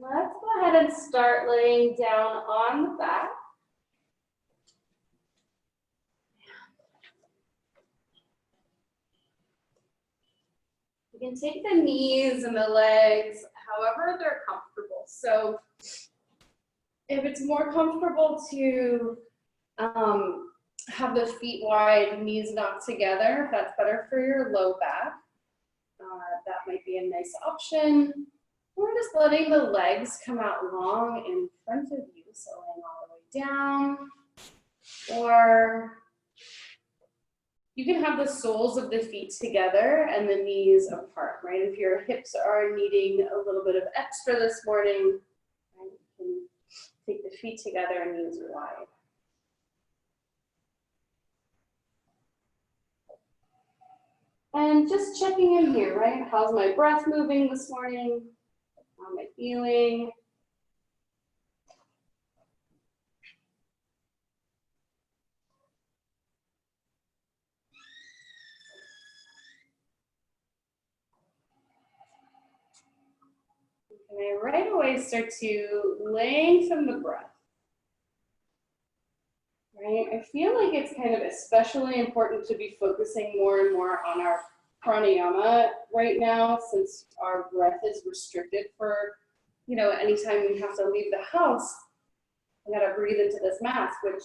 Let's go ahead and start laying down on the back. You can take the knees and the legs however they're comfortable. So if it's more comfortable to have the feet wide, knees not together, if that's better for your low back, that might be a nice option. We're just letting the legs come out long in front of you, so laying all the way down. Or you can have the soles of the feet together and the knees apart, right? If your hips are needing a little bit of extra this morning, right, you can take the feet together and knees wide. And just checking in here, right? How's my breath moving this morning? How am I feeling? And I right away start to lengthen the breath. Right? I feel like it's kind of especially important to be focusing more and more on our pranayama right now, since our breath is restricted for, anytime we have to leave the house, we gotta breathe into this mask, which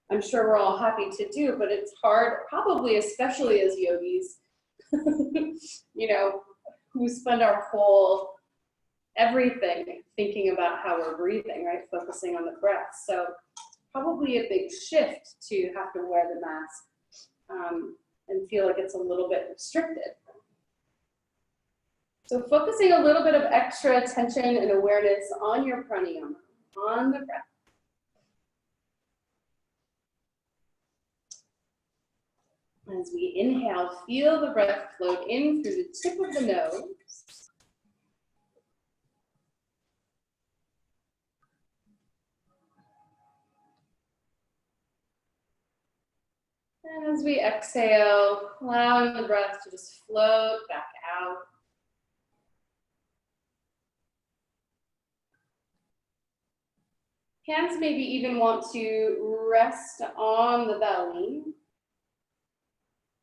I'm sure we're all happy to do, but it's hard, probably especially as yogis, who spend our whole everything thinking about how we're breathing, right? Focusing on the breath. So probably a big shift to have to wear the mask and feel like it's a little bit restricted. So focusing a little bit of extra attention and awareness on your pranayama, on the breath. As we inhale, feel the breath float in through the tip of the nose. And as we exhale, allowing the breath to just float back out. Hands maybe even want to rest on the belly.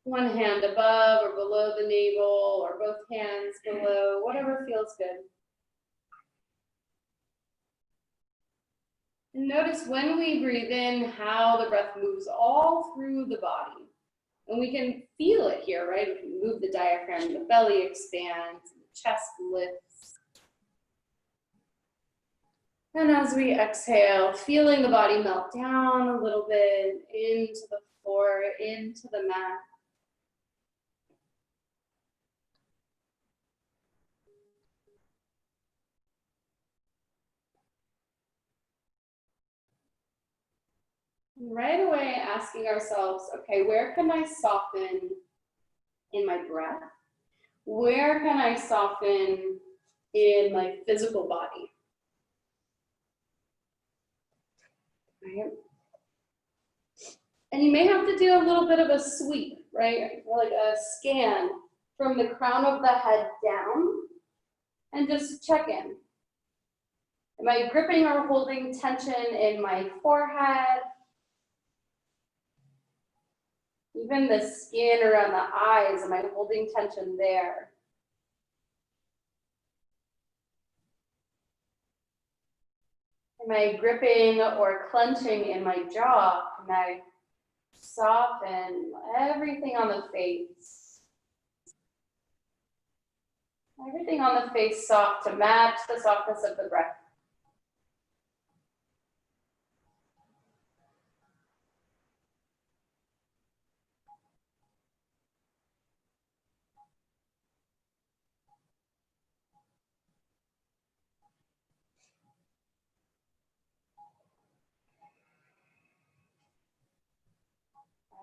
One hand above or below the navel, or both hands below, whatever feels good. And notice when we breathe in, how the breath moves all through the body. And we can feel it here, right? We can move the diaphragm, the belly expands, the chest lifts. And as we exhale, feeling the body melt down a little bit into the floor, into the mat. And right away asking ourselves, okay, where can I soften in my breath? Where can I soften in my physical body? Right? And you may have to do a little bit of a sweep, right? Like a scan from the crown of the head down and just check in. Am I gripping or holding tension in my forehead? Even the skin around the eyes, am I holding tension there? Am I gripping or clenching in my jaw? Can I soften everything on the face? Everything on the face soft to match the softness of the breath.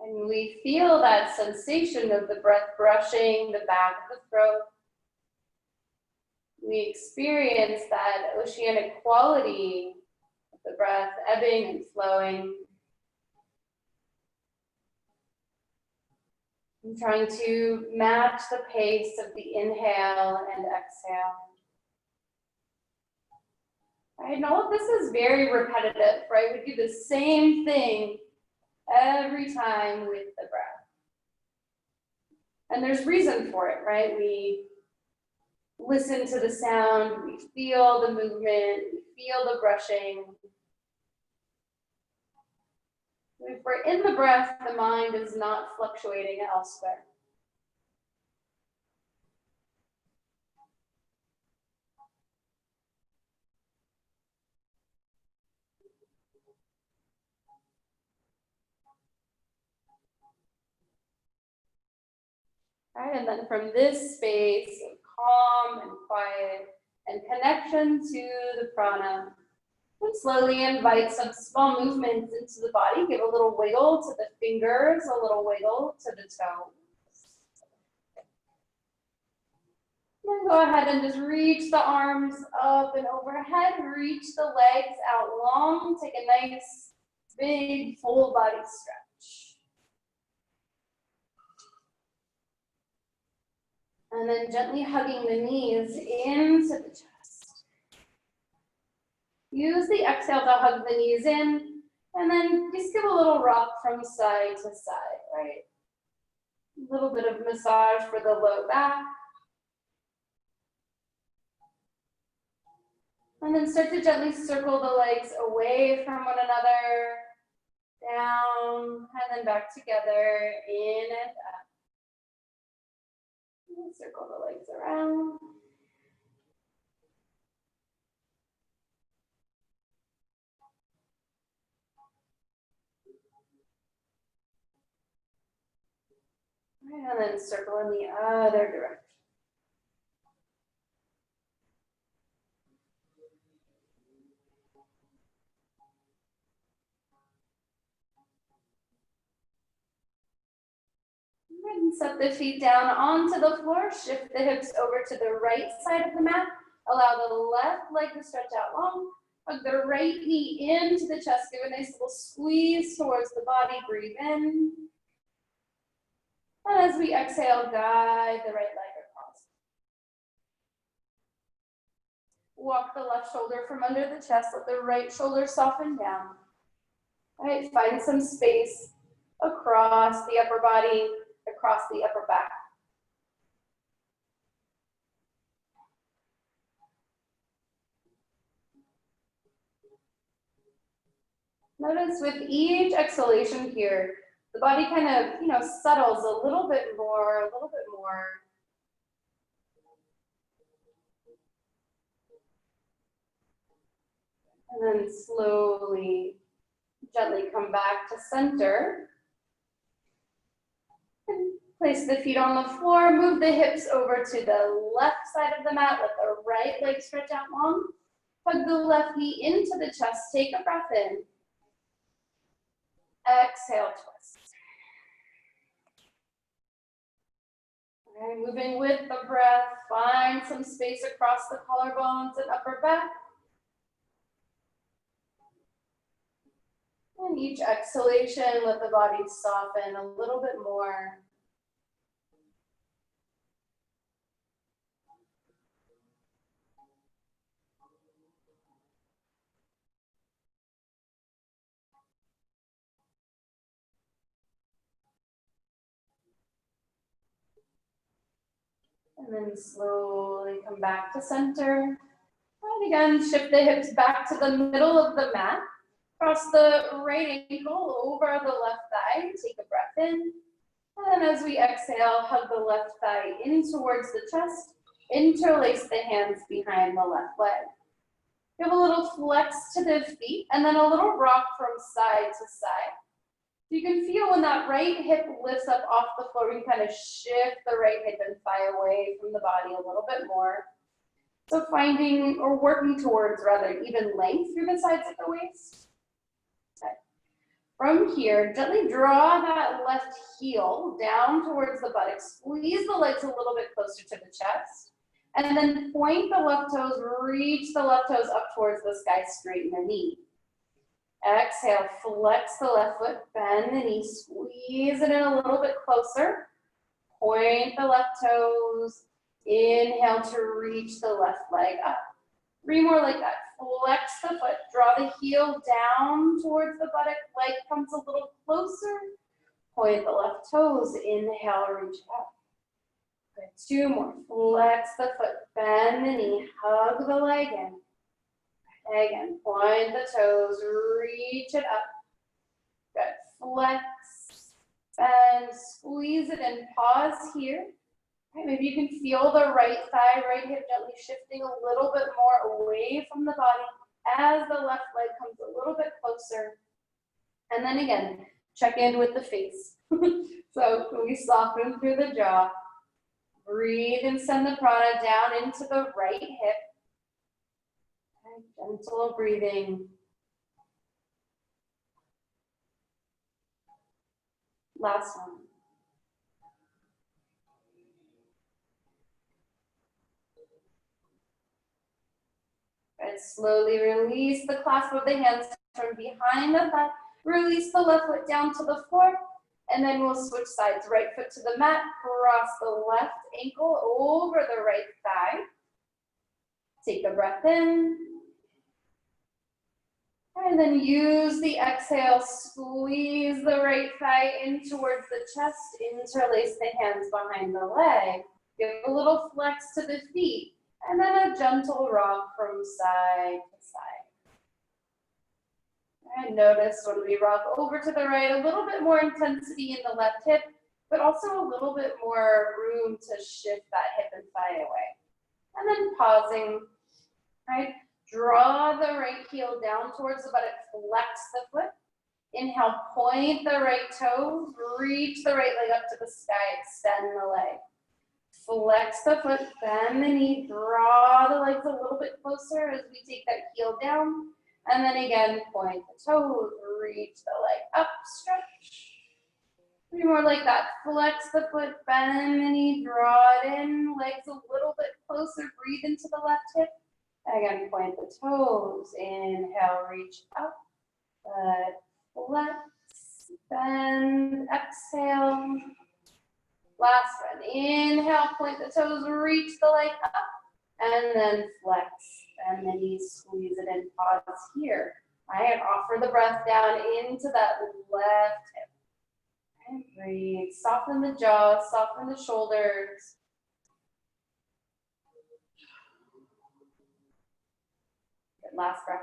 And we feel that sensation of the breath brushing the back of the throat. We experience that oceanic quality of the breath ebbing and flowing. I'm trying to match the pace of the inhale and exhale. Right, and all of this is very repetitive, right? We do the same thing every time with the breath. And there's reason for it, right? We listen to the sound, we feel the movement, we feel the brushing. If we're in the breath, the mind is not fluctuating elsewhere. Right, and then from this space of calm and quiet and connection to the prana, and slowly invite some small movements into the body. Give a little wiggle to the fingers, a little wiggle to the toes. Then go ahead and just reach the arms up and overhead. Reach the legs out long. Take a nice, big, full body stretch. And then gently hugging the knees into the chest. Use the exhale to hug the knees in, and then just give a little rock from side to side, right? A little bit of massage for the low back. And then start to gently circle the legs away from one another, down, and then back together, in and up. And circle the legs around. And then circle in the other direction. And set the feet down onto the floor. Shift the hips over to the right side of the mat. Allow the left leg to stretch out long. Hug the right knee into the chest. Give a nice little squeeze towards the body. Breathe in. And as we exhale, guide the right leg across. Walk the left shoulder from under the chest. Let the right shoulder soften down. All right, find some space across the upper body, across the upper back. Notice with each exhalation here, the body kind of, settles a little bit more, a little bit more. And then slowly, gently come back to center. And place the feet on the floor, move the hips over to the left side of the mat, let the right leg stretch out long. Hug the left knee into the chest, take a breath in. Exhale, twist. All right, moving with the breath, find some space across the collarbones and upper back. And each exhalation, let the body soften a little bit more. And then slowly come back to center. And again, shift the hips back to the middle of the mat. Cross the right ankle over the left thigh. Take a breath in. And then as we exhale, hug the left thigh in towards the chest. Interlace the hands behind the left leg. Give a little flex to the feet and then a little rock from side to side. You can feel when that right hip lifts up off the floor, you can kind of shift the right hip and thigh away from the body a little bit more. So finding or working towards rather even length through the sides of the waist. Okay. From here, gently draw that left heel down towards the buttocks. Squeeze the legs a little bit closer to the chest. And then point the left toes, reach the left toes up towards the sky, straighten the knee. Exhale, flex the left foot, bend the knee, squeeze it in a little bit closer. Point the left toes, inhale to reach the left leg up. 3 more like that. flex the foot, draw the heel down towards the buttock, leg comes a little closer, point the left toes, inhale, reach up. Good, 2 more, flex the foot, bend the knee, hug the leg in. Again, point the toes, reach it up. Good, flex, bend, squeeze it in, pause here. Okay, maybe you can feel the right thigh, right hip gently shifting a little bit more away from the body as the left leg comes a little bit closer. And then again, check in with the face. So we soften through the jaw. Breathe and send the prana down into the right hip. Okay, gentle breathing. Last one. And slowly release the clasp of the hands from behind the thigh. Release the left foot down to the floor. And then we'll switch sides. Right foot to the mat. Cross the left ankle over the right thigh. Take a breath in. And then use the exhale. Squeeze the right thigh in towards the chest. Interlace the hands behind the leg. Give a little flex to the feet. And then a gentle rock from side to side. And notice when we rock over to the right, a little bit more intensity in the left hip, but also a little bit more room to shift that hip and thigh away. And then pausing, right? Draw the right heel down towards the buttock, flex the foot. Inhale, point the right toes, reach the right leg up to the sky, extend the leg. Flex the foot, bend the knee, draw the legs a little bit closer as we take that heel down. And then again, point the toes, reach the leg up, stretch. 3 more like that. Flex the foot, bend the knee, draw it in, legs a little bit closer, breathe into the left hip. Again, point the toes, inhale, reach up, flex, bend, exhale. Last one, inhale, point the toes, reach the leg up, and then flex, and then you squeeze it in, pause here. All right, offer the breath down into that left hip. And breathe, soften the jaw, soften the shoulders. Good, last breath.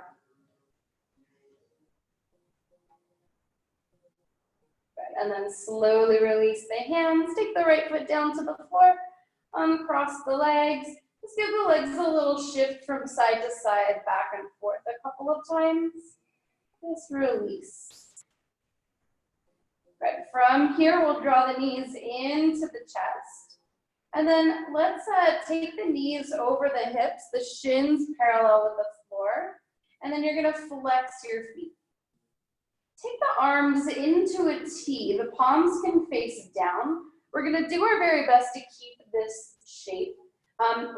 And then slowly release the hands. Take the right foot down to the floor. Uncross the legs. Just give the legs a little shift from side to side, back and forth a couple of times. Just release. Right, from here, we'll draw the knees into the chest. And then let's take the knees over the hips, the shins parallel with the floor. And then you're gonna flex your feet. Take the arms into a T. The palms can face down. We're gonna do our very best to keep this shape.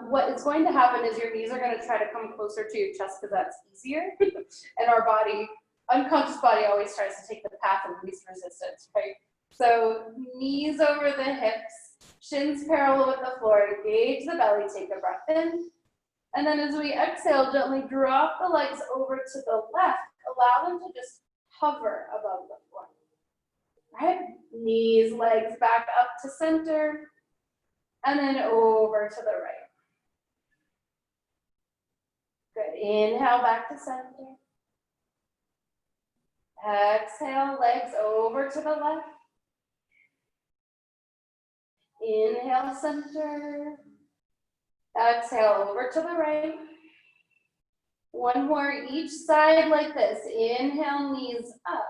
What is going to happen is your knees are gonna try to come closer to your chest because that's easier. And our body, unconscious body always tries to take the path of least resistance, right? So knees over the hips, shins parallel with the floor, engage the belly, take a breath in. And then as we exhale, gently drop the legs over to the left. Allow them to just hover above the floor. Right? Knees, legs back up to center. And then over to the right. Good. Inhale back to center. Exhale, legs over to the left. Inhale, center. Exhale, over to the right. One more each side like this. Inhale, knees up.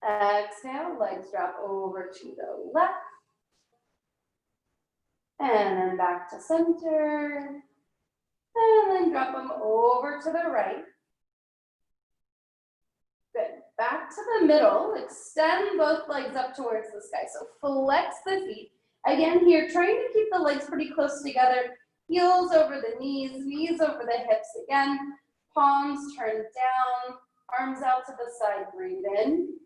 Exhale, legs drop over to the left. And then back to center. And then drop them over to the right. Good. Back to the middle. Extend both legs up towards the sky. So flex the feet. Again here, trying to keep the legs pretty close together. Heels over the knees, knees over the hips. Again, palms turn down, arms out to the side, breathe in.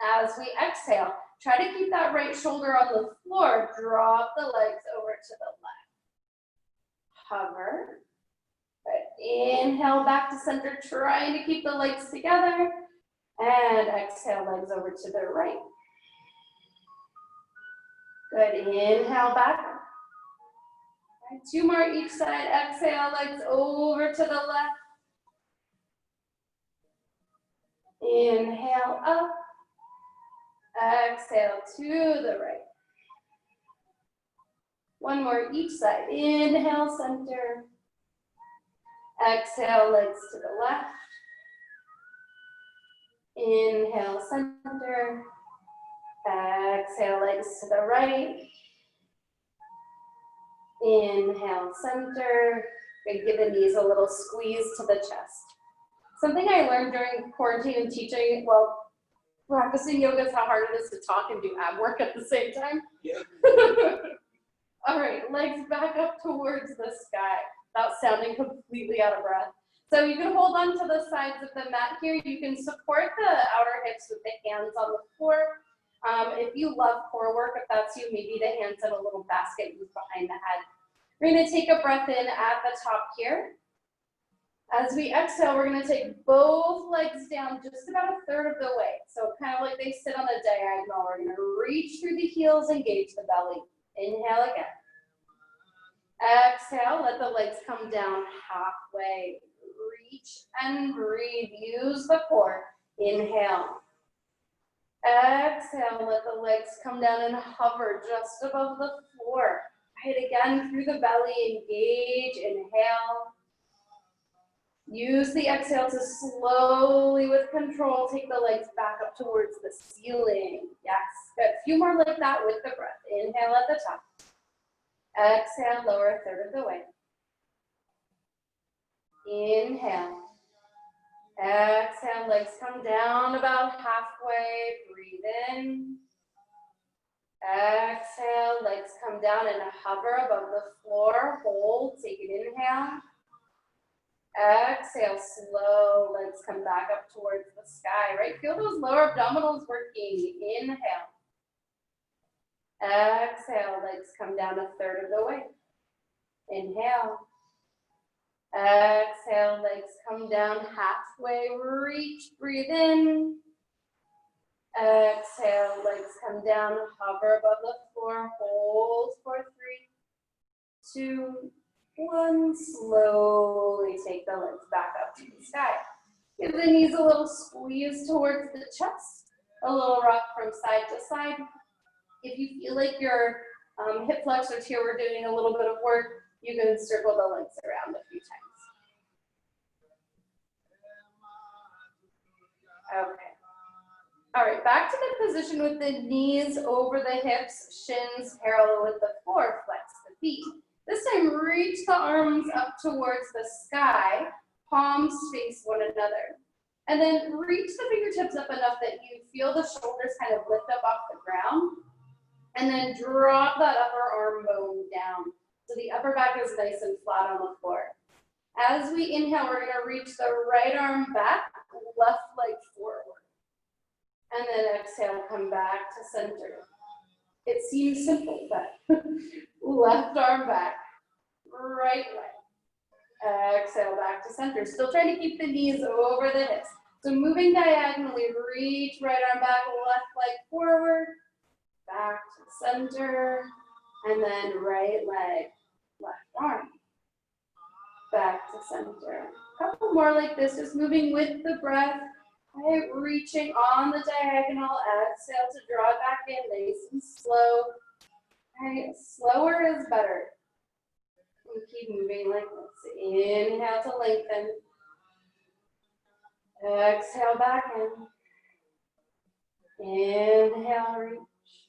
As we exhale, try to keep that right shoulder on the floor. Drop the legs over to the left. Hover. Good. Inhale back to center, trying to keep the legs together. And exhale, legs over to the right. Good. Inhale back. Right, 2 more each side. Exhale, legs over to the left. Inhale up. Exhale to the right. 1 more each side. Inhale, center. Exhale, legs to the left. Inhale, center. Exhale, legs to the right. Inhale, center. And give the knees a little squeeze to the chest. Something I learned during quarantine and teaching, well, practicing yoga is how hard it is to talk and do ab work at the same time. Yeah. All right, legs back up towards the sky without sounding completely out of breath. So you can hold on to the sides of the mat here. You can support the outer hips with the hands on the floor. If you love core work, if that's you, maybe the hands in a little basket moves behind the head. We're gonna take a breath in at the top here. As we exhale, we're gonna take both legs down just about 1/3 of the way. So kind of like they sit on a diagonal. We're gonna reach through the heels, engage the belly. Inhale again. Exhale, let the legs come down halfway. Reach and breathe, use the core. Inhale. Exhale, let the legs come down and hover just above the floor. Right, again, through the belly, engage, inhale. Use the exhale to slowly, with control, take the legs back up towards the ceiling. Yes, good. A few more like that with the breath. Inhale at the top. Exhale, lower 1/3 of the way. Inhale. Exhale, legs come down about halfway. Breathe in. Exhale, legs come down and hover above the floor. Hold, take an inhale. Exhale, slow, legs come back up towards the sky, right? Feel those lower abdominals working. Inhale. Exhale, legs come down 1/3 of the way. Inhale. Exhale, legs come down halfway, reach, breathe in. Exhale, legs come down, hover above the floor, hold for 3, 2, 1. Slowly take the legs back up to the sky. Give the knees a little squeeze towards the chest, a little rock from side to side. If you feel like your hip flexors here were doing a little bit of work, you can circle the legs around a few times. Okay. All right, back to the position with the knees over the hips, shins parallel with the floor, flex the feet. This time, reach the arms up towards the sky, palms face one another. And then reach the fingertips up enough that you feel the shoulders kind of lift up off the ground. And then drop that upper arm bone down. So the upper back is nice and flat on the floor. As we inhale, we're gonna reach the right arm back, left leg forward. And then exhale, come back to center. It seems simple, but left arm back, right leg. Exhale, back to center. Still trying to keep the knees over the hips. So moving diagonally, reach right arm back, left leg forward, back to center, and then right leg, left arm, back to center. A couple more like this, just moving with the breath. Right, reaching on the diagonal, exhale to draw back in, nice and slow. Right, slower is better. And keep moving like this. Inhale to lengthen. Exhale back in. Inhale, reach.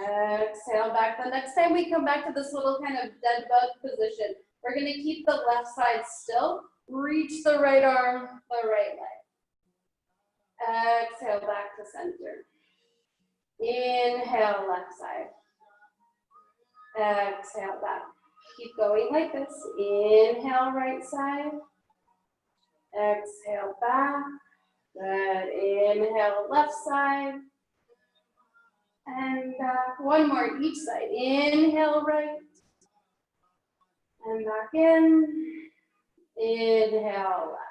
Exhale back. The next time we come back to this little kind of dead bug position, we're going to keep the left side still. Reach the right arm, the right leg. Exhale back to center. Inhale, left side. Exhale back. Keep going like this. Inhale, right side. Exhale back. Good. Inhale, left side. And back. One more each side. Inhale, right. And back in. Inhale, left.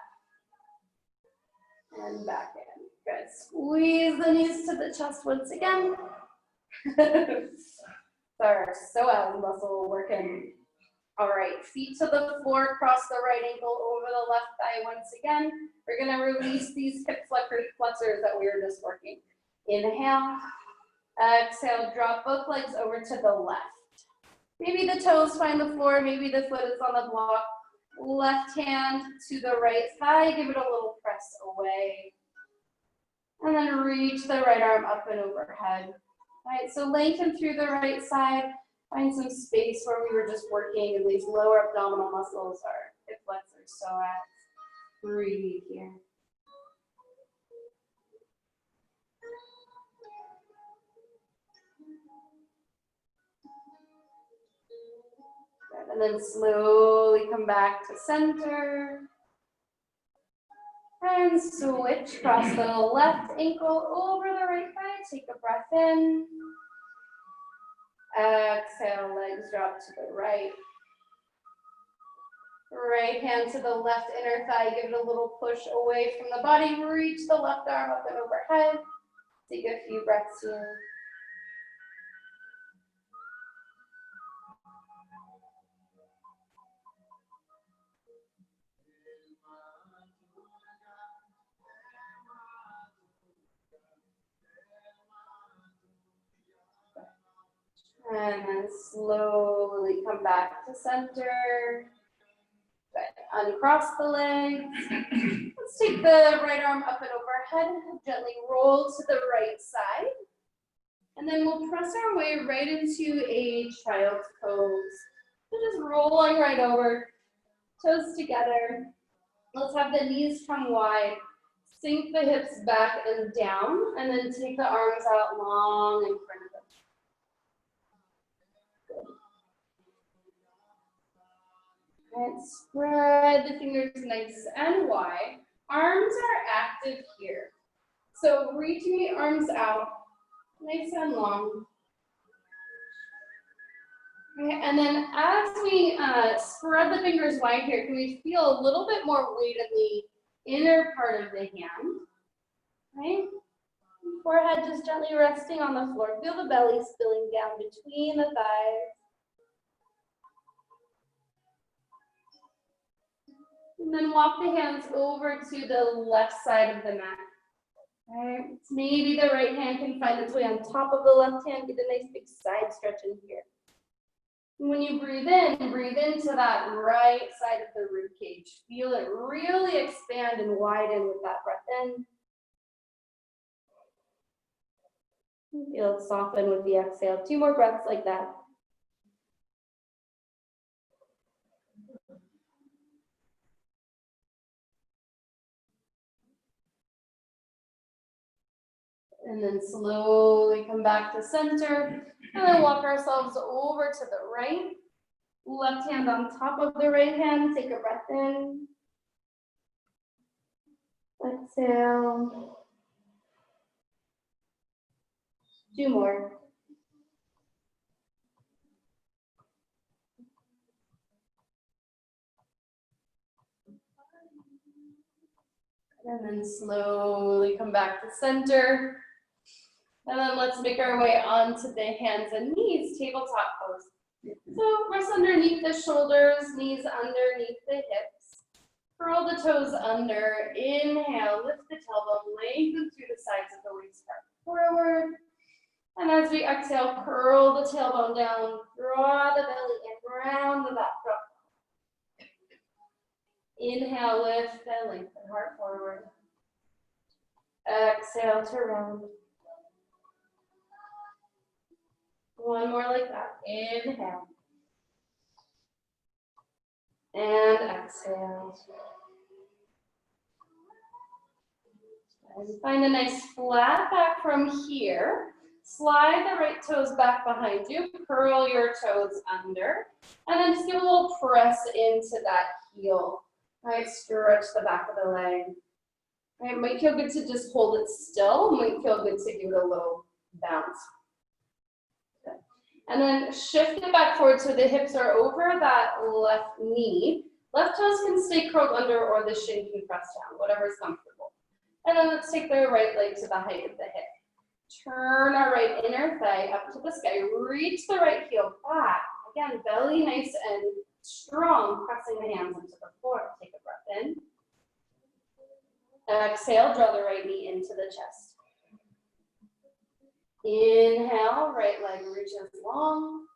And back in. Good. Squeeze the knees to the chest once again. Our psoas muscle working. All right, feet to the floor, cross the right ankle over the left thigh once again. We're gonna release these hip flexors that we were just working. Inhale, exhale, drop both legs over to the left. Maybe the toes find the floor, maybe the foot is on the block. Left hand to the right thigh, give it a little press away. And then reach the right arm up and overhead. All right, so lengthen through the right side. Find some space where we were just working in these lower abdominal muscles, our hip flexors, psoas. Breathe here. Good. And then slowly come back to center. And switch, cross the left ankle over the right thigh. Take a breath in. Exhale, legs drop to the right. Right hand to the left inner thigh. Give it a little push away from the body. Reach the left arm up and overhead. Take a few breaths here. And then slowly come back to center. Good. Uncross the legs. Let's take the right arm up and overhead. Gently roll to the right side. And then we'll press our way right into a child's pose. So just rolling right over, toes together. Let's have the knees come wide. Sink the hips back and down, and then take the arms out long in front of us. And spread the fingers nice and wide. Arms are active here. So reaching the arms out, nice and long. Okay, and then as we spread the fingers wide here, can we feel a little bit more weight in the inner part of the hand? Right? Forehead just gently resting on the floor. Feel the belly spilling down between the thighs. And then walk the hands over to the left side of the mat. All right. Maybe the right hand can find its way on top of the left hand. Get a nice big side stretch in here. And when you breathe into that right side of the rib cage. Feel it really expand and widen with that breath in. Feel it soften with the exhale. 2 more breaths like that. And then slowly come back to center. And then walk ourselves over to the right. Left hand on top of the right hand. Take a breath in. Exhale. 2 more. And then slowly come back to center. And then let's make our way onto the hands and knees, tabletop pose. So rest underneath the shoulders, knees underneath the hips. Curl the toes under. Inhale, lift the tailbone, lengthen through the sides of the waist part forward. And as we exhale, curl the tailbone down, draw the belly in, round the back, drop. Inhale, lift and lengthen, heart forward. Exhale to round. 1 more like that. Inhale. And exhale. And find a nice flat back from here. Slide the right toes back behind you. Curl your toes under. And then just give a little press into that heel. Right, stretch the back of the leg. Right, it might feel good to just hold it still. It might feel good to give it a little bounce. And then shift it back forward so the hips are over that left knee. Left toes can stay curled under or the shin can press down, whatever is comfortable. And then let's take the right leg to the height of the hip. Turn our right inner thigh up to the sky. Reach the right heel back. Again, belly nice and strong, pressing the hands into the floor. Take a breath in. Exhale, draw the right knee into the chest. Inhale, right leg reaches long.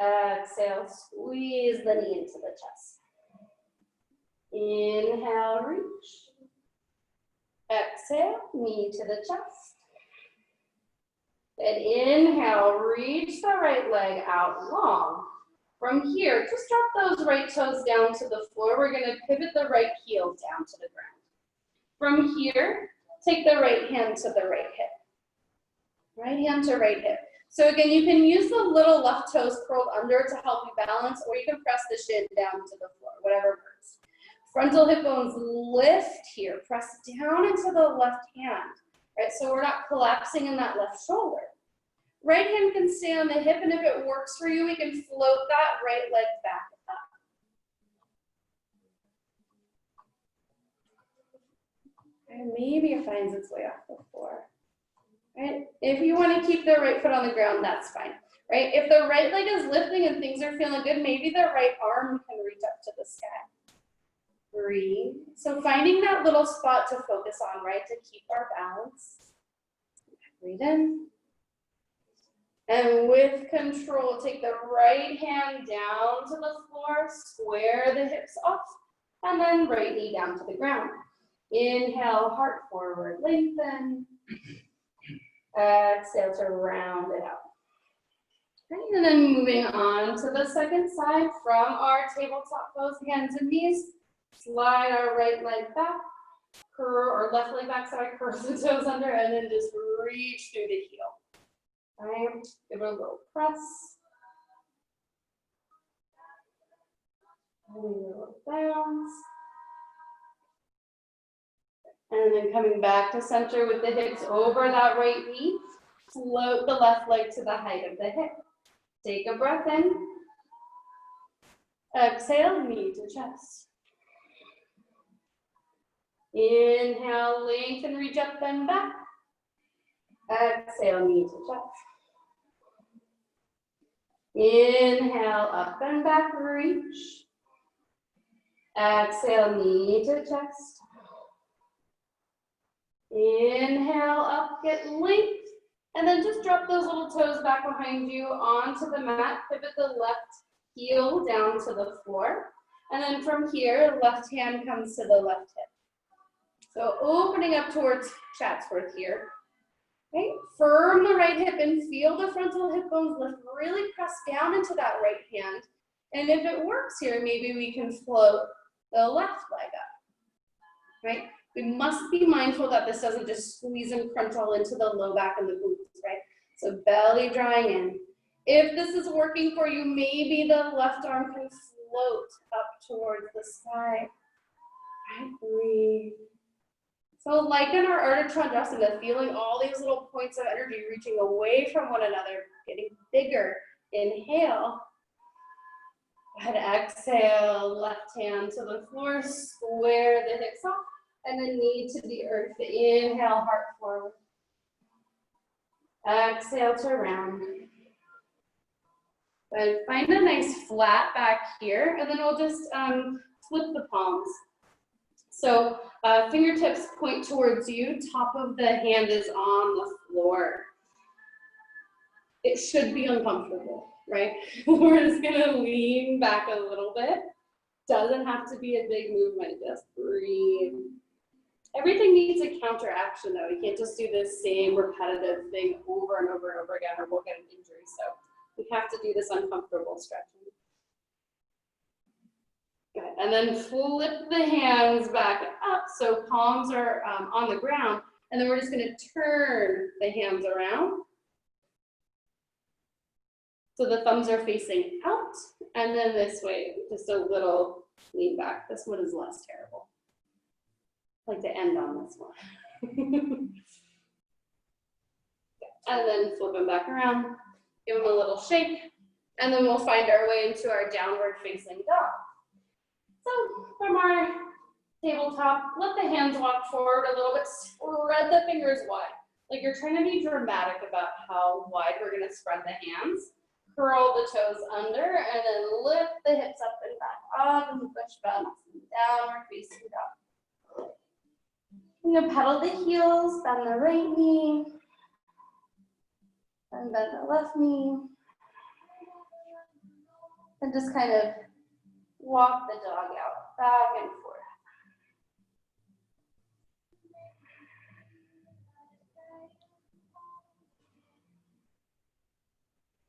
Exhale, squeeze the knee into the chest. Inhale, reach. Exhale, knee to the chest. And inhale, reach the right leg out long. From here, just drop those right toes down to the floor. We're gonna pivot the right heel down to the ground. From here, take the right hand to the right hip. Right hand to right hip. So again, you can use the little left toes curled under to help you balance, or you can press the shin down to the floor, whatever works. Frontal hip bones lift here, press down into the left hand, right? So we're not collapsing in that left shoulder. Right hand can stay on the hip, and if it works for you, we can float that right leg back up. And maybe it finds its way off the floor. Right? If you want to keep the right foot on the ground, that's fine. Right? If the right leg is lifting and things are feeling good, maybe the right arm can reach up to the sky. Breathe. So finding that little spot to focus on, right, to keep our balance. Breathe in. And with control, take the right hand down to the floor, square the hips off, and then right knee down to the ground. Inhale, heart forward, lengthen. Exhale to round it out. Okay, and then moving on to the second side from our tabletop pose, hands and knees. Slide our right leg back, curl, or left leg back, sorry, curl the toes under, and then just reach through the heel. All right, give it a little press. And a little bounce. And then coming back to center with the hips over that right knee. Float the left leg to the height of the hip. Take a breath in. Exhale, knee to chest. Inhale, lengthen, reach up, bend back. Exhale, knee to chest. Inhale, up and back, reach. Exhale, knee to chest. Inhale, up, get length. And then just drop those little toes back behind you onto the mat. Pivot the left heel down to the floor. And then from here, left hand comes to the left hip. So opening up towards Chatsworth here. Okay, firm the right hip and feel the frontal hip bones lift. Really press down into that right hand. And if it works here, maybe we can float the left leg up, right? We must be mindful that this doesn't just squeeze and crunch all into the low back and the glutes, right? So belly drawing in. If this is working for you, maybe the left arm can float up towards the sky. Right, breathe. So like in our Ardha Chandrasana, feeling all these little points of energy reaching away from one another, getting bigger. Inhale. And exhale, left hand to the floor, square the hips off, and then knee to the earth. Inhale, heart forward. Exhale to round. And find a nice flat back here, and then we'll just flip the palms. So fingertips point towards you, top of the hand is on the floor. It should be uncomfortable, right? We're just gonna lean back a little bit. Doesn't have to be a big movement, just breathe. Everything needs a counteraction though. You can't just do this same repetitive thing over and over and over again or we'll get an injury. So we have to do this uncomfortable stretching. Good, and then flip the hands back up so palms are on the ground. And then we're just gonna turn the hands around. So the thumbs are facing out, and then this way, just a little lean back. This one is less terrible. I'd like to end on this one. And then flip them back around, give them a little shake, and then we'll find our way into our downward facing dog. So from our tabletop, let the hands walk forward a little bit, spread the fingers wide. Like you're trying to be dramatic about how wide we're gonna spread the hands. Curl the toes under and then lift the hips up and back, up and push back, downward facing dog. You're gonna pedal the heels, bend the right knee, and bend the left knee. And just kind of walk the dog out, back and forth.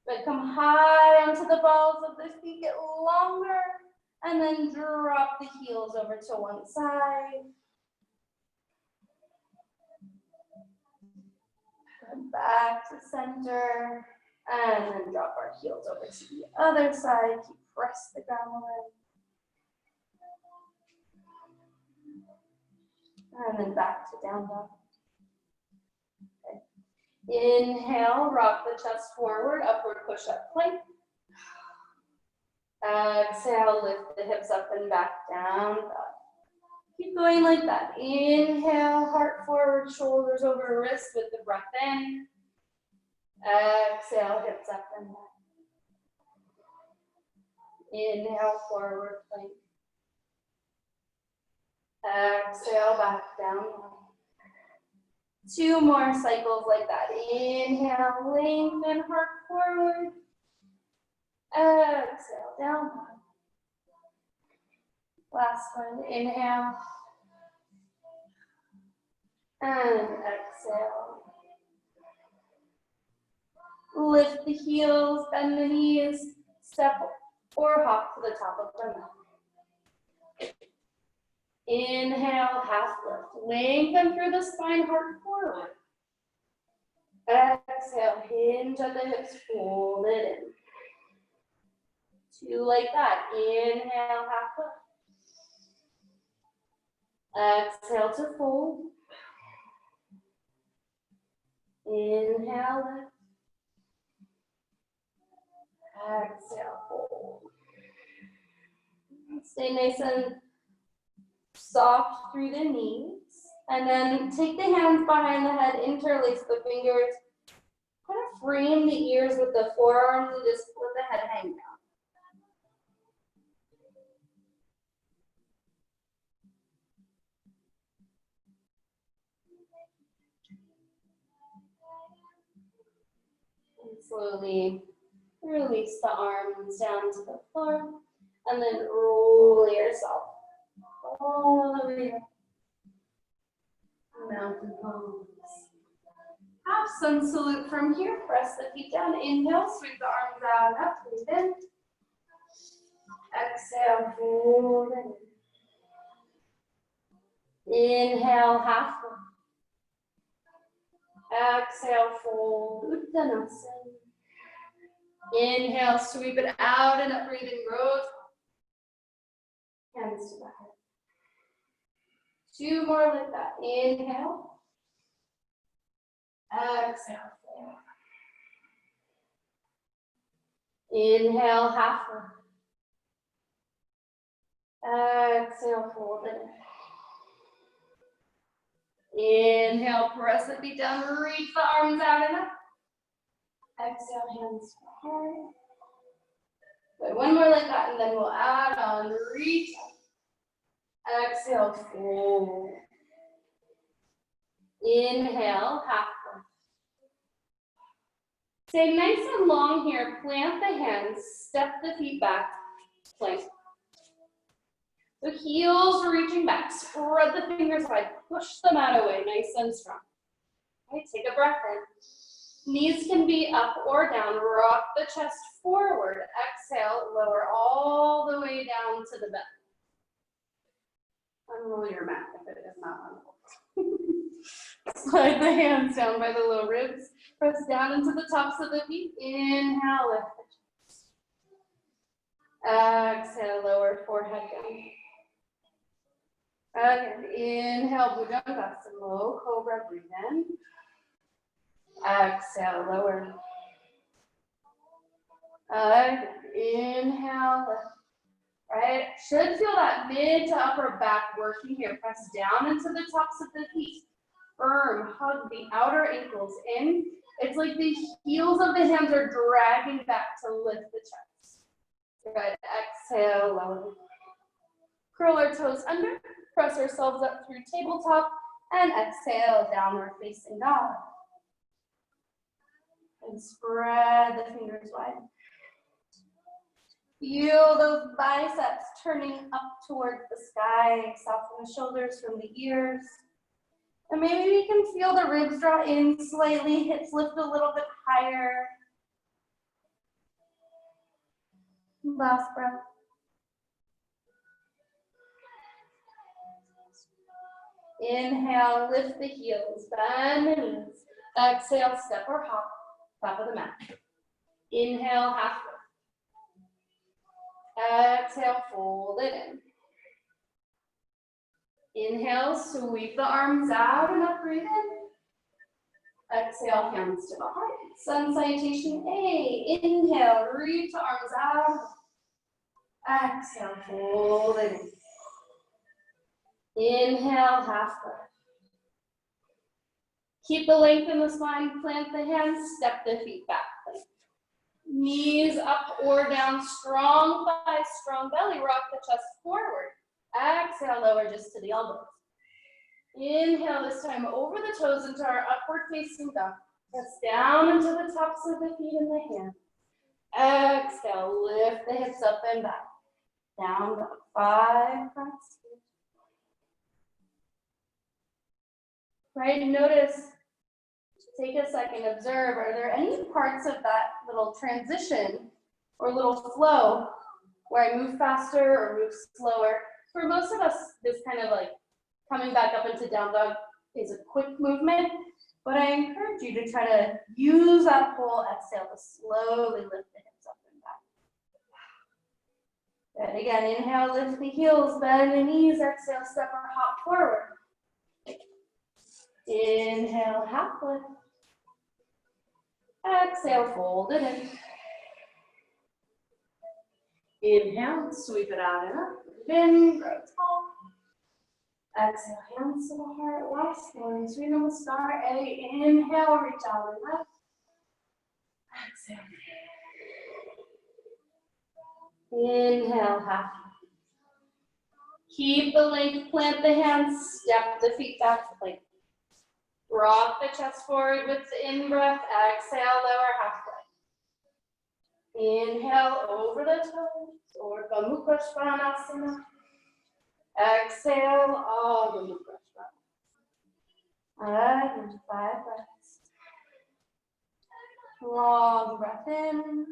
Good, come high onto the balls of the feet, get longer, and then drop the heels over to one side. And back to center, and then drop our heels over to the other side. Keep press the ground away. And then back to down dog. Okay. Inhale, rock the chest forward, upward push-up plank. Exhale, lift the hips up and back, down dog. Keep going like that. Inhale, heart forward, shoulders over wrist with the breath in. Exhale, hips up and back. Inhale, forward plank. Exhale, back down. 2 more cycles like that. Inhale, lengthen, heart forward. Exhale, down. Last one, inhale. And exhale. Lift the heels, bend the knees, step or hop to the top of the mat. Inhale, half lift. Lengthen through the spine, heart forward. Exhale, hinge at the hips, fold it in. 2 like that. Inhale, half lift. Exhale to fold. Inhale, lift. Exhale, fold. Stay nice and soft through the knees. And then take the hands behind the head, interlace the fingers. Kind of frame the ears with the forearms and just let the head hang down. And slowly release the arms down to the floor. And then roll yourself all the way up. Mountain pose. Half sun salute from here. Press the feet down. Inhale, sweep the arms out and up. Breathe in. Exhale, fold in. Inhale, half lift. Exhale, fold. Uttanasana. Inhale, sweep it out and up. Breathe in, grow. Hands to the heart. 2 more like that. Inhale. Exhale. Inhale, half lift. Exhale, fold it in. Inhale, press the feet down, reach the arms out and up. Exhale, hands to the heart. Good, 1 more like that, and then we'll add on, reach up. Exhale, fold. Inhale, half lift. Stay nice and long here. Plant the hands, step the feet back, plank. So heels reaching back, spread the fingers wide, push the mat away, nice and strong. Okay, take a breath in. Knees can be up or down. Rock the chest forward. Exhale, lower all the way down to the belly. Unroll your mat if it is not unrolled. Slide the hands down by the low ribs. Press down into the tops of the feet. Inhale, lift the chest. Exhale, lower forehead down. Again, inhale, Bhujangasana, low cobra, breathe in. Exhale, lower. Again, inhale, lift. right? Should feel that mid to upper back working here. Press down into the tops of the feet. Firm, hug the outer ankles in. It's like the heels of the hands are dragging back to lift the chest. Good, exhale, lower. Curl our toes under, press ourselves up through tabletop, and exhale, downward facing dog. And spread the fingers wide. Feel those biceps turning up towards the sky, soften the shoulders from the ears. And maybe you can feel the ribs draw in slightly, hips lift a little bit higher. Last breath. Inhale, lift the heels, bend the knees. Exhale, step or hop, top of the mat. Inhale, half lift. Exhale, fold it in. Inhale, sweep the arms out and up, breathe in. Exhale, hands to the heart. Sun salutation A. Inhale, reach arms out. Exhale, fold it in. Inhale, half breath. Keep the length in the spine, plant the hands, step the feet back. Knees up or down, strong thighs, strong belly, rock the chest forward. Exhale, lower just to the elbows. Inhale this time over the toes into our upward facing dog. Press down into the tops of the feet and the hands. Exhale, lift the hips up and back. Down dog, 5 breaths. Right, notice, take a second, observe, are there any parts of that little transition or little flow where I move faster or move slower? For most of us, this kind of like coming back up into down dog is a quick movement, but I encourage you to try to use that whole exhale to slowly lift the hips up and back. Good, again, inhale, lift the heels, bend the knees, exhale, step or hop forward. Inhale, half lift. Exhale, fold it in. Inhale, sweep it out and up. Then grow tall. Exhale, hands to the heart. Last one, Sri Namaskar A. Inhale, reach out and left. Exhale. Inhale, half. Keep the length, plant the hands, step the feet back to plank. Rock the chest forward with the in-breath. Exhale, lower halfway. Inhale, over the toes, or Mukha Svanasana. Exhale, Ardha Mukha Svanasana. And 5 breaths. Long breath in.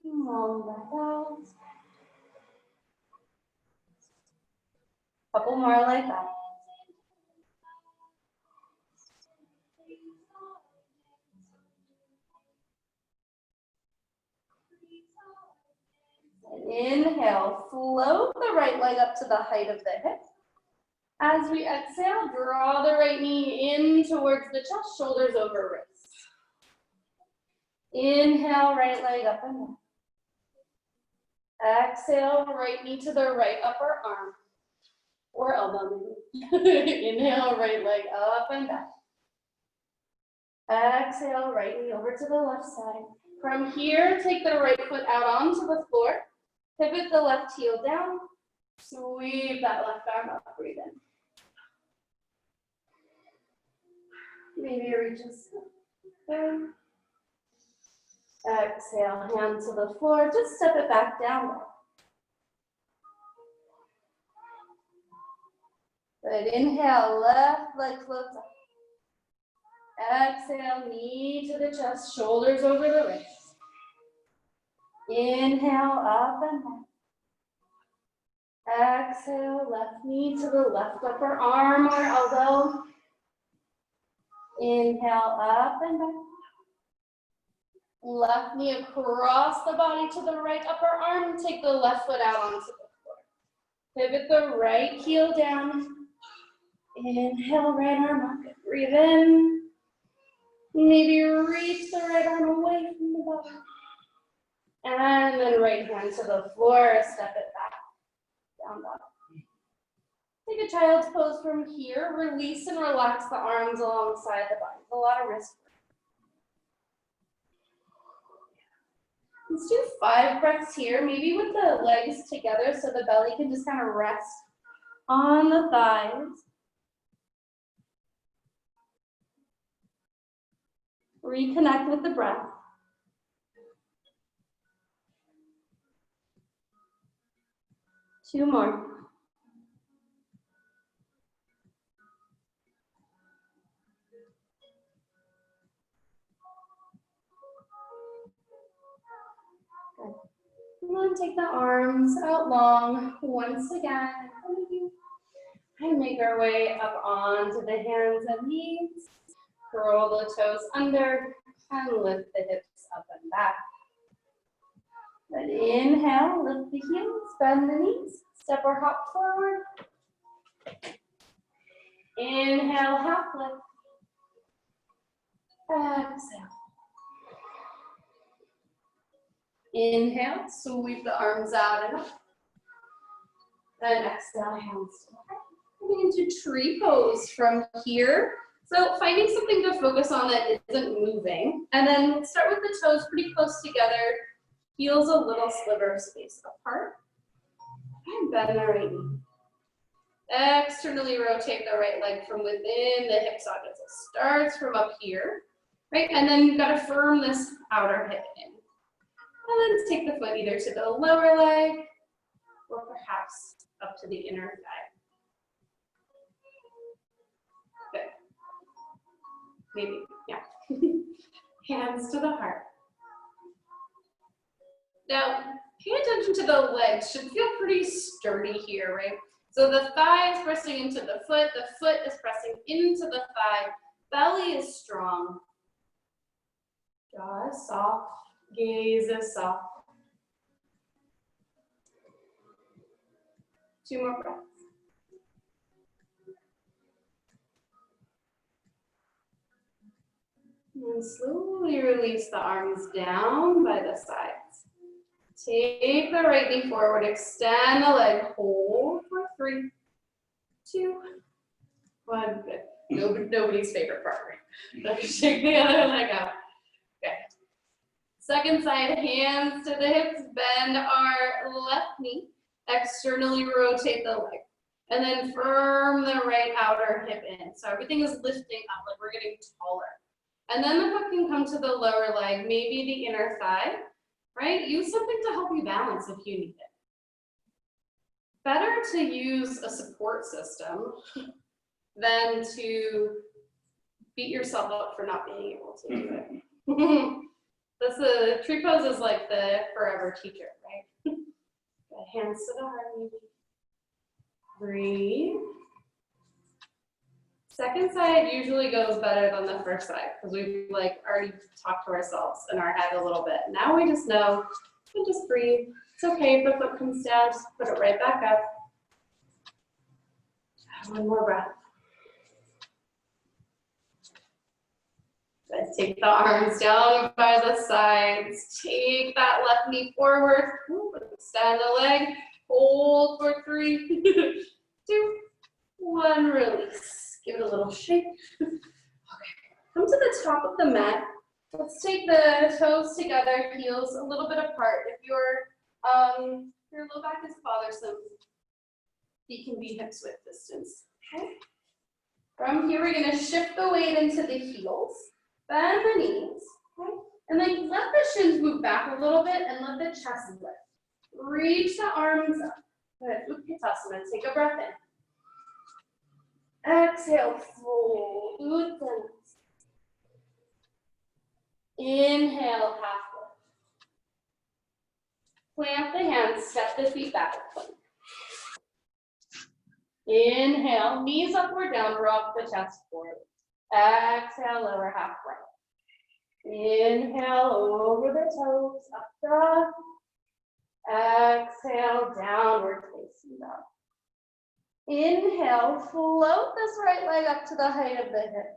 Long breath out. Couple more like that. And inhale, float the right leg up to the height of the hip. As we exhale, draw the right knee in towards the chest, shoulders over wrists. Inhale, right leg up and down. Exhale, right knee to the right upper arm or elbow. Inhale, right leg up and back. Exhale, right knee over to the left side. From here, take the right foot out onto the floor. Pivot the left heel down. Sweep that left arm up, breathe in. Maybe reach a step there. Exhale, hand to the floor. Just step it back down. Good. Inhale, left leg floats up. Exhale, knee to the chest, shoulders over the wrists. Inhale, up and down. Exhale, left knee to the left upper arm or elbow. Inhale, up and down. Left knee across the body to the right upper arm. Take the left foot out onto the floor. Pivot the right heel down. Inhale, right arm up. Breathe in. Maybe reach the right arm away from the body. And then right hand to the floor, step it back, down dog. Take a child's pose from here. Release and relax the arms alongside the body. A lot of wrist work. Let's do 5 breaths here, maybe with the legs together so the belly can just kind of rest on the thighs. Reconnect with the breath. Two more. Good. And then take the arms out long once again in front of you. And make our way up onto the hands and knees. Curl the toes under and lift the hips up and back. Then inhale, lift the heels, bend the knees, step or hop forward. Inhale, half lift. Exhale. Inhale, sweep the arms out and up. Then exhale, hands to the heart. Coming into tree pose from here. So finding something to focus on that isn't moving. And then start with the toes pretty close together. Heels a little sliver of space apart. And bend the right knee. Externally rotate the right leg from within the hip socket. So it starts from up here, right? And then you've got to firm this outer hip in. And then take the foot either to the lower leg or perhaps up to the inner thigh. Good. Maybe, yeah. Hands to the heart. Now, pay attention to the legs. Should feel pretty sturdy here, right? So the thigh is pressing into the foot is pressing into the thigh, belly is strong. Jaw is soft, gaze is soft. 2 more breaths. And slowly release the arms down by the sides. Take the right knee forward, extend the leg, hold for 3, 2, 1. Good. Nobody's favorite part. Right? Shake the other leg out. Okay. Second side, hands to the hips, bend our left knee, externally rotate the leg. And then firm the right outer hip in. So everything is lifting up, like we're getting taller. And then the foot can come to the lower leg, maybe the inner thigh, right? Use something to help you balance if you need it. Better to use a support system than to beat yourself up for not being able to do it. That's the tree pose is like the forever teacher, right? Hands to the heart, maybe. Breathe. Second side usually goes better than the first side because we've like already talked to ourselves in our head a little bit. Now we just know and just breathe. It's okay if the foot comes down, just put it right back up. 1 more breath. Good. Take the arms down by the sides. Take that left knee forward. Extend the leg. Hold for 3, 2, 1. Release. Give it a little shake. Okay. Come to the top of the mat. Let's take the toes together, heels a little bit apart. If your low back is bothersome, feet can be hips width distance. Okay. From here, we're going to shift the weight into the heels, bend the knees, okay? And then let the shins move back a little bit and let the chest lift. Reach the arms up. Good. Utkatasana. Take a breath in. Exhale, fold, Uttanasana. Inhale, half lift. Plant the hands, step the feet back. Inhale, knees upward down, rock the chest forward. Exhale, lower half lift. Inhale, over the toes, up dog. Exhale, downward facing dog. Inhale, float this right leg up to the height of the hip.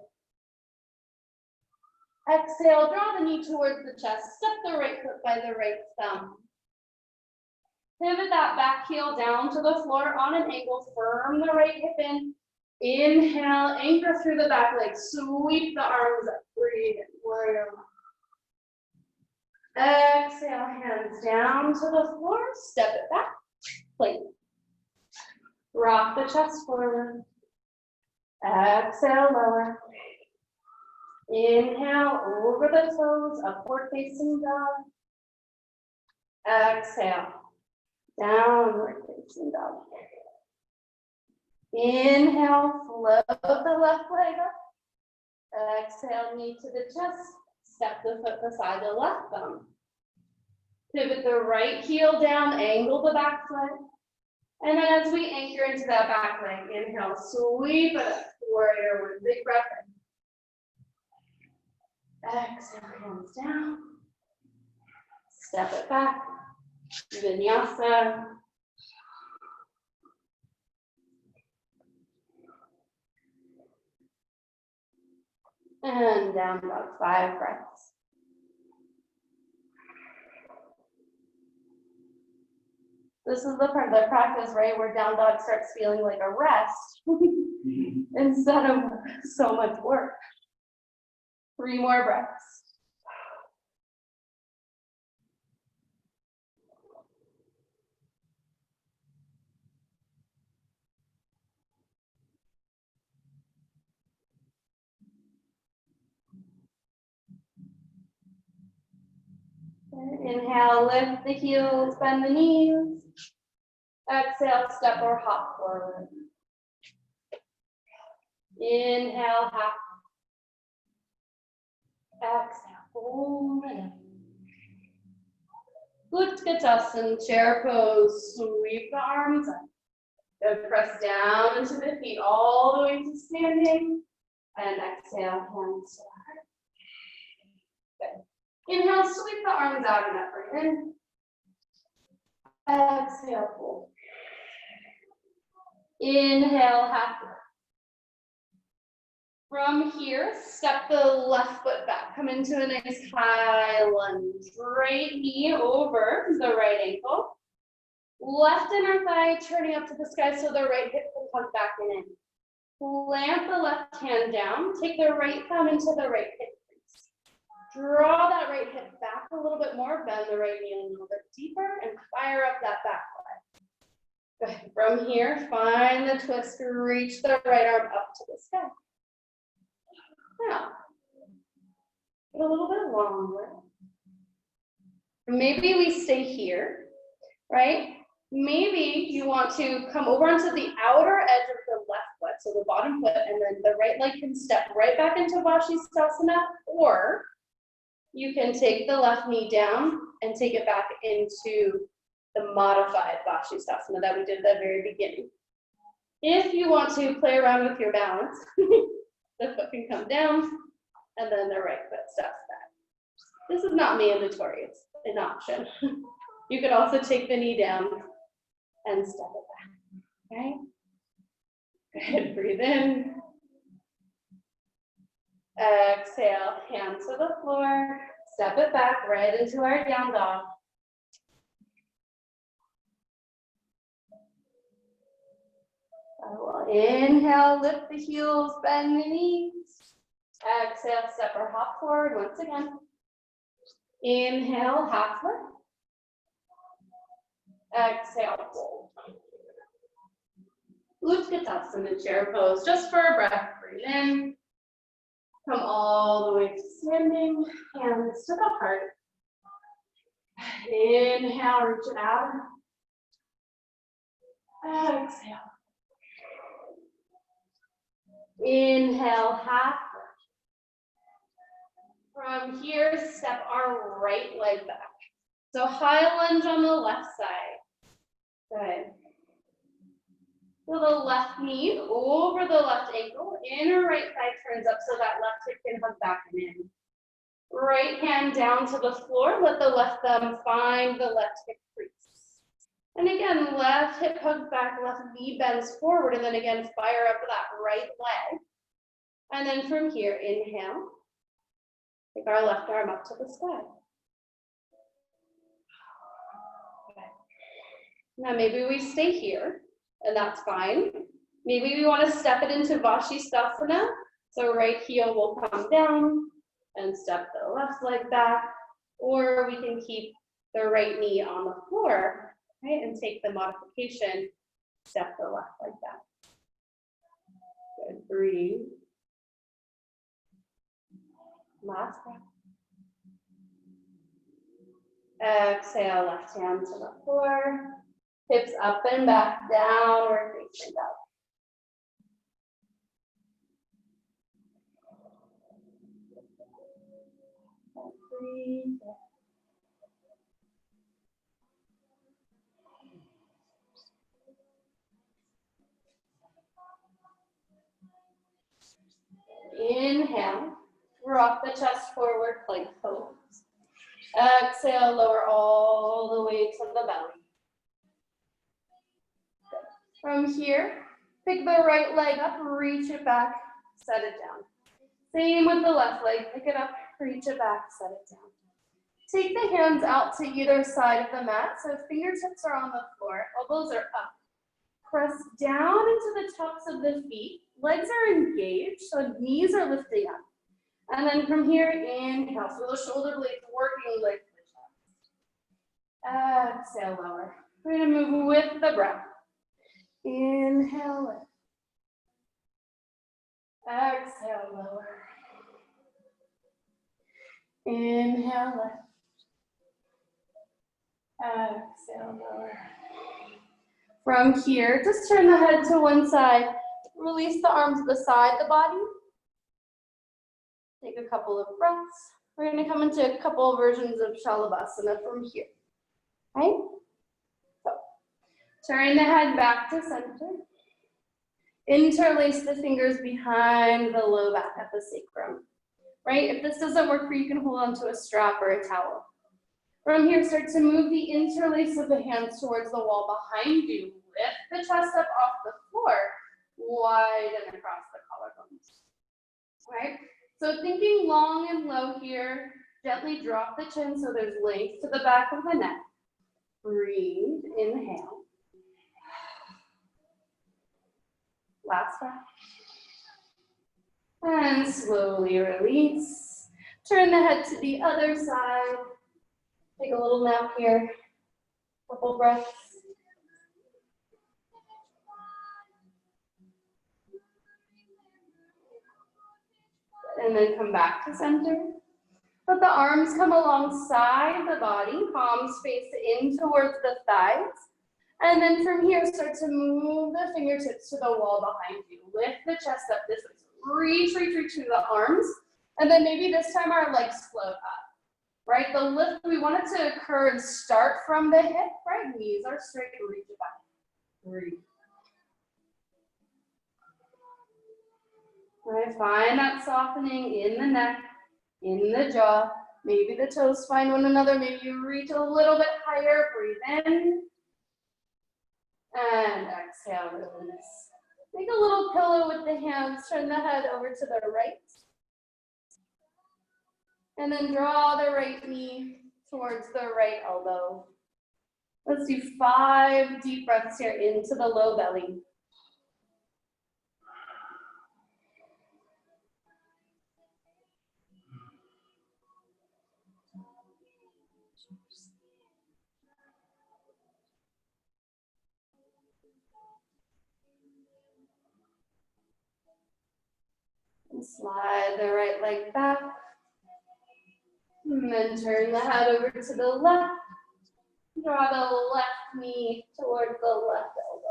Exhale, draw the knee towards the chest, step the right foot by the right thumb. Pivot that back heel down to the floor on an angle, firm the right hip in. Inhale, anchor through the back leg, sweep the arms up, breathe in, warrior one. Exhale, hands down to the floor, step it back, plank. Rock the chest forward. Exhale, lower. Inhale, over the toes, upward facing dog. Exhale, downward facing dog. Inhale, float the left leg up. Exhale, knee to the chest. Step the foot beside the left thumb. Pivot the right heel down, angle the back foot. And then as we anchor into that back leg, inhale, sweep it up, warrior one, big breath in. Exhale, hands down. Step it back, vinyasa. And down dog, 5 breaths. This is the part of the practice, right, where down dog starts feeling like a rest instead of so much work. 3 more breaths. Inhale, lift the heels, bend the knees. Exhale, step or hop forward. Inhale, hop. Exhale, hold it in. Utkatasana, chair pose, sweep the arms up. Good, press down into the feet all the way to standing. And exhale, hands to the heart. Good. Inhale, sweep the arms out and up, breathe in. Exhale, fold. Inhale, half lift. From here, step the left foot back. Come into a nice high lunge. Right knee over the right ankle. Left inner thigh turning up to the sky so the right hip can come back and in. Plant the left hand down. Take the right thumb into the right hip crease. Draw that right hip back a little bit more. Bend the right knee a little bit deeper and fire up that back leg. Good. From here, find the twist. Reach the right arm up to the sky. Now, get a little bit longer. Maybe we stay here, right? Maybe you want to come over onto the outer edge of the left foot, so the bottom foot, and then the right leg can step right back into Vashisthasana, or you can take the left knee down and take it back into the modified Vashisthasana that we did at the very beginning. If you want to play around with your balance, the foot can come down, and then the right foot steps back. This is not mandatory, it's an option. You could also take the knee down and step it back, okay? Good, breathe in. Exhale, hand to the floor, step it back right into our down dog. Inhale, lift the heels, bend the knees. Exhale, step or hop forward once again. Inhale, half lift. Exhale, fold. Utkatasana, chair pose, just for a breath. Breathe in. Come all the way to standing, hands to the heart. Inhale, reach it out. Exhale. Inhale, half. From here, step our right leg back. So high lunge on the left side. Good. So the left knee over the left ankle, inner right thigh turns up so that left hip can hug back and in. Right hand down to the floor, let the left thumb find the left hip crease. And again, left hip hugs back, left knee bends forward, and then again, fire up that right leg. And then from here, inhale. Take our left arm up to the sky. Okay. Now maybe we stay here, and that's fine. Maybe we want to step it into Vashisthasana. So right heel will come down and step the left leg back, or we can keep the right knee on the floor, right, and take the modification, step the left leg back. Good, breathe. Last breath. Exhale, left hand to the floor, hips up and back, downward facing dog. Breathe. Inhale, rock the chest forward, plank pose. Exhale, lower all the way to the belly. From here, pick the right leg up, reach it back, set it down. Same with the left leg, pick it up, reach it back, set it down. Take the hands out to either side of the mat, so fingertips are on the floor, elbows are up. Press down into the tops of the feet, legs are engaged, so knees are lifting up. And then from here, inhale, so the shoulder blades working like the chest. Exhale, lower. We're gonna move with the breath. Inhale, lift. Exhale, lower. Inhale, lift. Exhale, lower. From here, just turn the head to one side. Release the arms beside the body. Take a couple of breaths. We're going to come into a couple of versions of Shalabhasana from here. Right? So, turn the head back to center. Interlace the fingers behind the low back at the sacrum. Right? If this doesn't work for you, you can hold onto a strap or a towel. From here, start to move the interlace of the hands towards the wall behind you. Lift the chest up off the floor, widen across the collarbones. Right? So thinking long and low here, gently drop the chin so there's length to the back of the neck. Breathe, inhale. Last breath. And slowly release. Turn the head to the other side. Take a little nap here. Couple breaths. And then come back to center. Let the arms come alongside the body, palms face in towards the thighs. And then from here, start to move the fingertips to the wall behind you. Lift the chest up this way. Reach to the arms. And then maybe this time our legs float up. Right, the lift, we want it to occur and start from the hip, right? Knees are straight, reach it back. Breathe. Right, find that softening in the neck, in the jaw. Maybe the toes find one another. Maybe you reach a little bit higher. Breathe in. And exhale, release. Make a little pillow with the hands. Turn the head over to the right. And then draw the right knee towards the right elbow. Let's do 5 deep breaths here into the low belly. And slide the right leg back. And then turn the head over to the left. Draw the left knee towards the left elbow.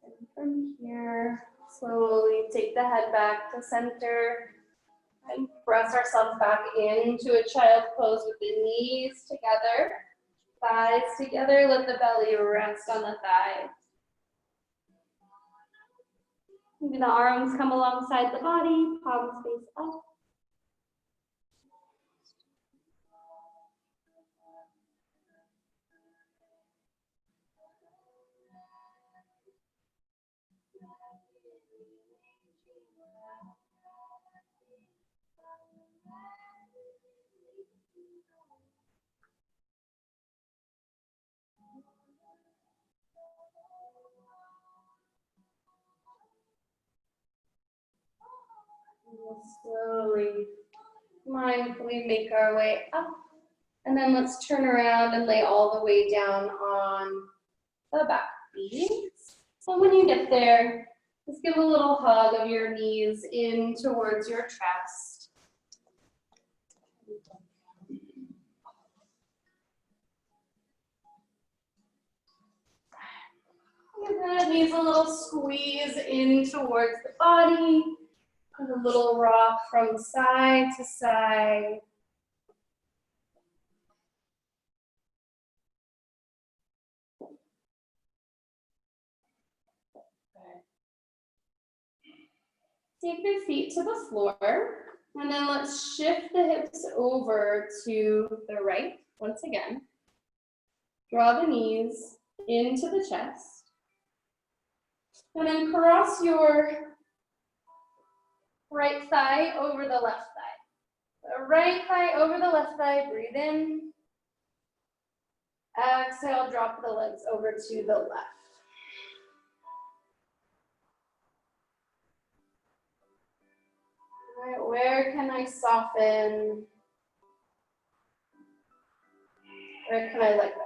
And from here, slowly take the head back to center. And press ourselves back into a child pose with the knees together, thighs together. Let the belly rest on the thighs. Maybe the arms come alongside the body, palms face up. We'll slowly, mindfully make our way up. And then let's turn around and lay all the way down on the back feet. So when you get there, just give a little hug of your knees in towards your chest. Give the knees a little squeeze in towards the body. And a little rock from side to side. Take your feet to the floor, and then let's shift the hips over to the right once again. Draw the knees into the chest, and then cross your right thigh over the left thigh. The right thigh over the left thigh, breathe in. Exhale, drop the legs over to the left. All right, where can I soften? Where can I let go?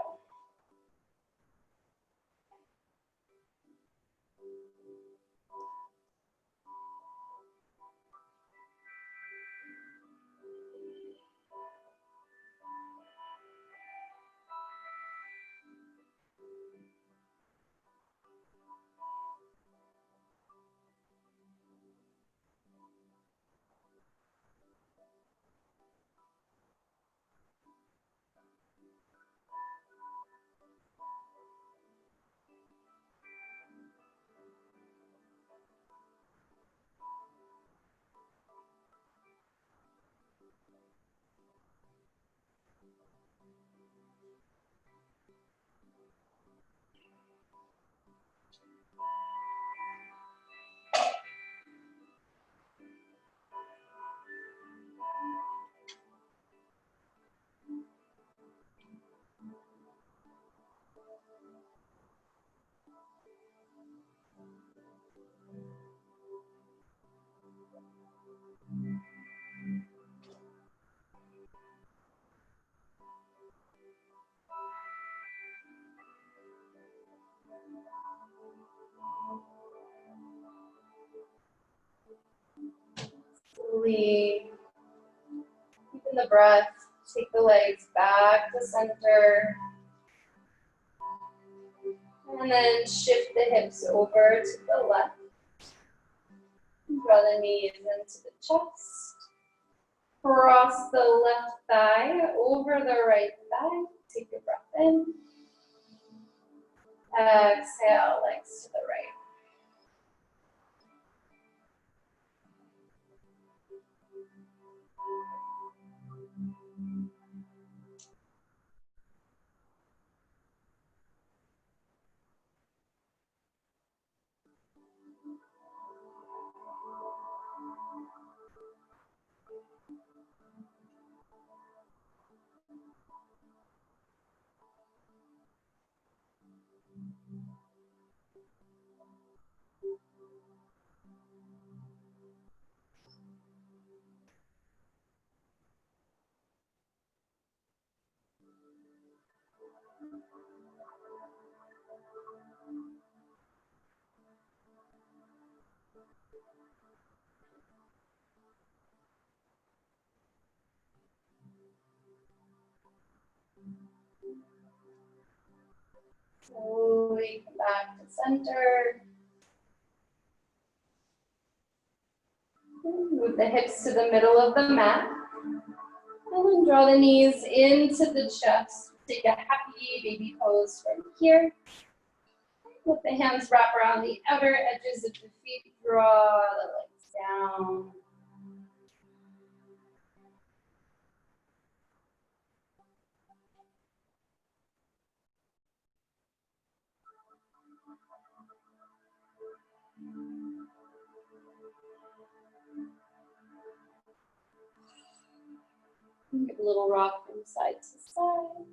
Slowly deepen the breath. Take the legs back to center. And then shift the hips over to the left. Draw the knees into the chest. Cross the left thigh over the right thigh. Take a breath in. Exhale, legs to the right. Slowly come back to center. Move the hips to the middle of the mat. And then draw the knees into the chest. Take a happy baby pose from here. Let the hands wrap around the outer edges of the feet. Draw the legs down. Give a little rock from side to side.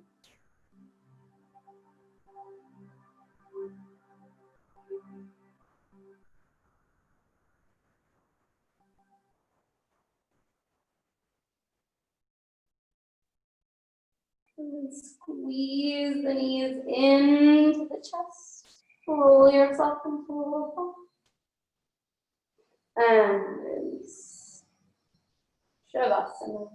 And then squeeze the knees into the chest. Roll yourself into a little ball. And release. Shavasana.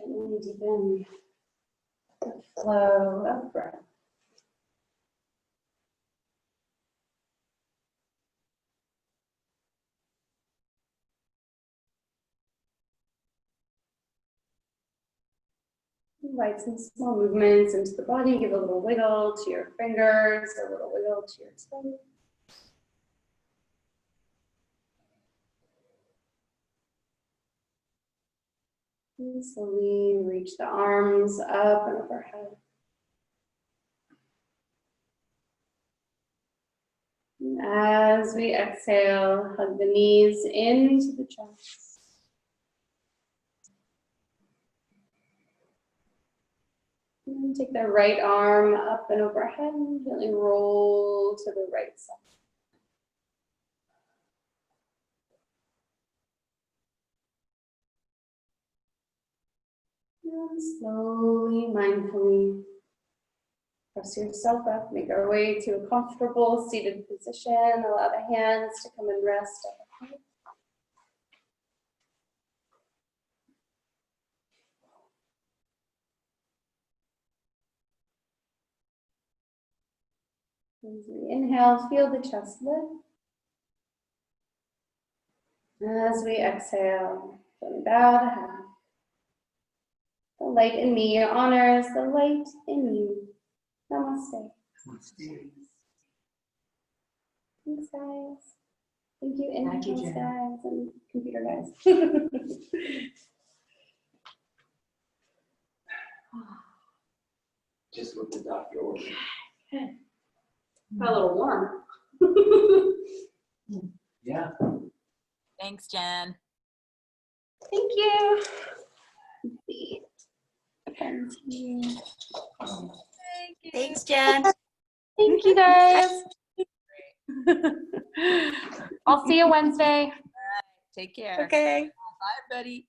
And deepen the flow of breath. Invite some small movements into the body. Give a little wiggle to your fingers, a little wiggle to your toes. And slowly reach the arms up and overhead. And as we exhale, hug the knees into the chest. And take the right arm up and overhead, gently roll to the right side. And slowly, mindfully, press yourself up, make our way to a comfortable seated position. Allow the hands to come and rest overhead. As we inhale, feel the chest lift. As we exhale, gently bow the head. The light in me honors the light in you. Namaste. Thanks, guys. Thank you, in-house guys and computer guys. Just what the doctor ordered. Got a little warm. Yeah. Thanks, Jen. Thank you. Thank you. Thanks, Jen. Thank you, guys. I'll see you Wednesday. Take care. Okay. Bye, buddy.